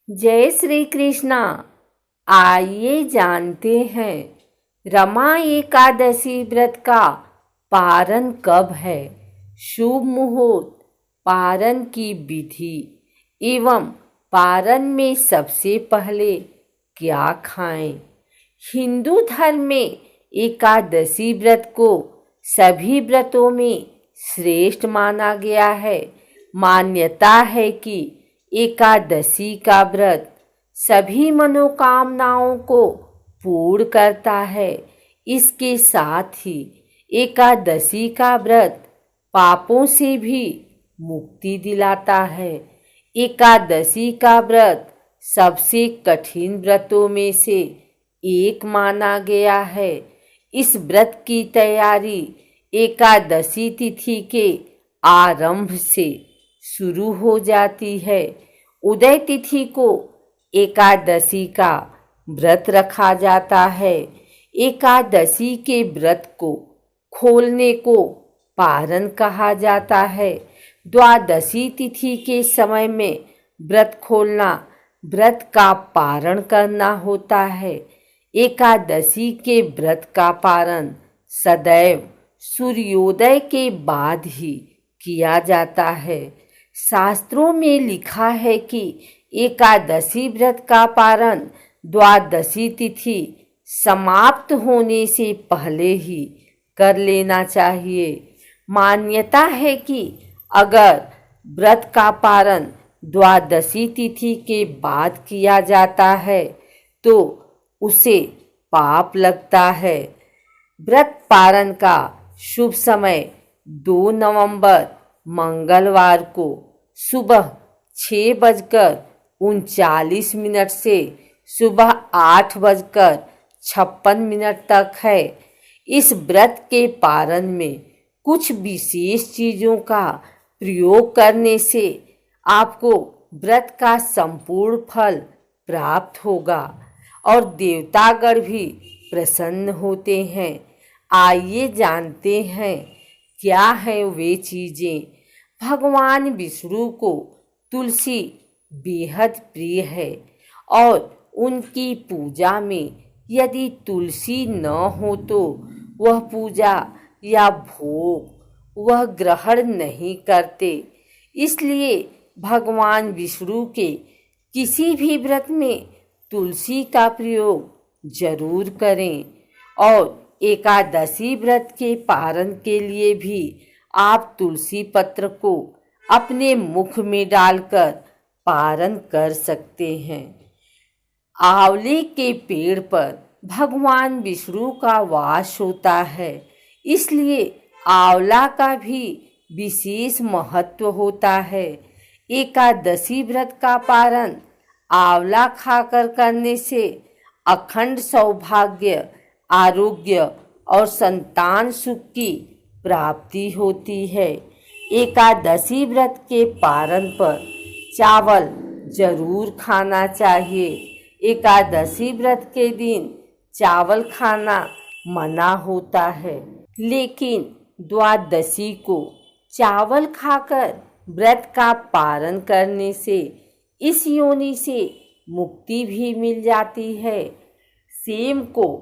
जय श्री कृष्णा। आइए जानते हैं रमा एकादशी व्रत का पारण कब है, शुभ मुहूर्त, पारण की विधि एवं पारण में सबसे पहले क्या खाएं। हिंदू धर्म में एकादशी व्रत को सभी व्रतों में श्रेष्ठ माना गया है। मान्यता है कि एकादशी का व्रत सभी मनोकामनाओं को पूर्ण करता है। इसके साथ ही एकादशी का व्रत पापों से भी मुक्ति दिलाता है। एकादशी का व्रत सबसे कठिन व्रतों में से एक माना गया है। इस व्रत की तैयारी एकादशी तिथि के आरंभ से शुरू हो जाती है। उदय तिथि को एकादशी का व्रत रखा जाता है। एकादशी के व्रत को खोलने को पारण कहा जाता है। द्वादशी तिथि के समय में व्रत खोलना व्रत का पारण करना होता है। एकादशी के व्रत का पारण सदैव सूर्योदय के बाद ही किया जाता है। शास्त्रों में लिखा है कि एकादशी व्रत का पारण द्वादशी तिथि समाप्त होने से पहले ही कर लेना चाहिए। मान्यता है कि अगर व्रत का पारण द्वादशी तिथि के बाद किया जाता है तो उसे पाप लगता है। व्रत पारण का शुभ समय 2 नवंबर मंगलवार को सुबह 6:39 से सुबह 8:56 तक है। इस व्रत के पारण में कुछ विशेष चीज़ों का प्रयोग करने से आपको व्रत का संपूर्ण फल प्राप्त होगा और देवतागण भी प्रसन्न होते हैं। आइए जानते हैं क्या है वे चीज़ें। भगवान विष्णु को तुलसी बेहद प्रिय है और उनकी पूजा में यदि तुलसी न हो तो वह पूजा या भोग वह ग्रहण नहीं करते। इसलिए भगवान विष्णु के किसी भी व्रत में तुलसी का प्रयोग जरूर करें। और एकादशी व्रत के पारण के लिए भी आप तुलसी पत्र को अपने मुख में डालकर पारण कर सकते हैं। आंवले के पेड़ पर भगवान विष्णु का वास होता है, इसलिए आंवला का भी विशेष महत्व होता है। एकादशी व्रत का पारण आंवला खाकर करने से अखंड सौभाग्य, आरोग्य और संतान सुख की प्राप्ति होती है। एकादशी व्रत के पारण पर चावल जरूर खाना चाहिए। एकादशी व्रत के दिन चावल खाना मना होता है, लेकिन द्वादशी को चावल खाकर व्रत का पारण करने से इस योनि से मुक्ति भी मिल जाती है। सेम को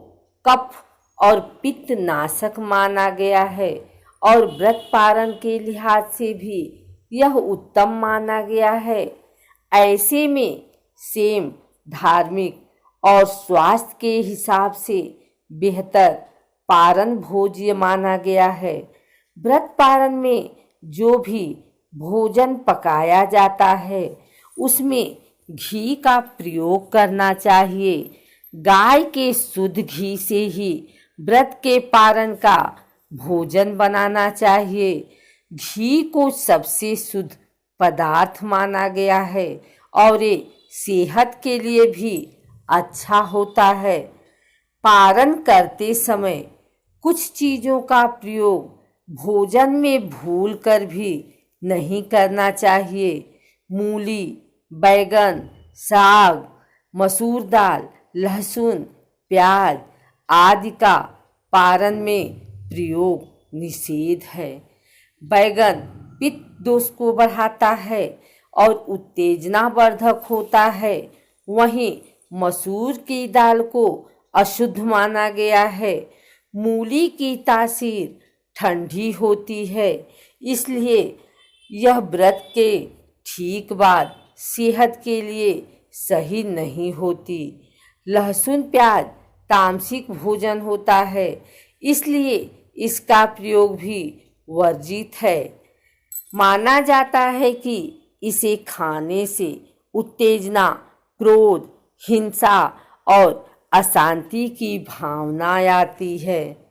कफ और पित्त नाशक माना गया है और व्रत पारण के लिहाज से भी यह उत्तम माना गया है। ऐसे में सेम धार्मिक और स्वास्थ्य के हिसाब से बेहतर पारण भोज्य माना गया है। व्रत पारण में जो भी भोजन पकाया जाता है उसमें घी का प्रयोग करना चाहिए। गाय के शुद्ध घी से ही व्रत के पारण का भोजन बनाना चाहिए। घी को सबसे शुद्ध पदार्थ माना गया है और ये सेहत के लिए भी अच्छा होता है। पारण करते समय कुछ चीज़ों का प्रयोग भोजन में भूल कर भी नहीं करना चाहिए। मूली, बैगन, साग, मसूर दाल, लहसुन, प्याज आदि का पारण में प्रयोग निषेध है। बैगन पित्त दोष को बढ़ाता है और उत्तेजनावर्धक होता है, वहीं मसूर की दाल को अशुद्ध माना गया है। मूली की तासीर ठंडी होती है, इसलिए यह व्रत के ठीक बाद सेहत के लिए सही नहीं होती। लहसुन प्याज तामसिक भोजन होता है, इसलिए इसका प्रयोग भी वर्जित है। माना जाता है कि इसे खाने से उत्तेजना, क्रोध, हिंसा और अशांति की भावना आती है।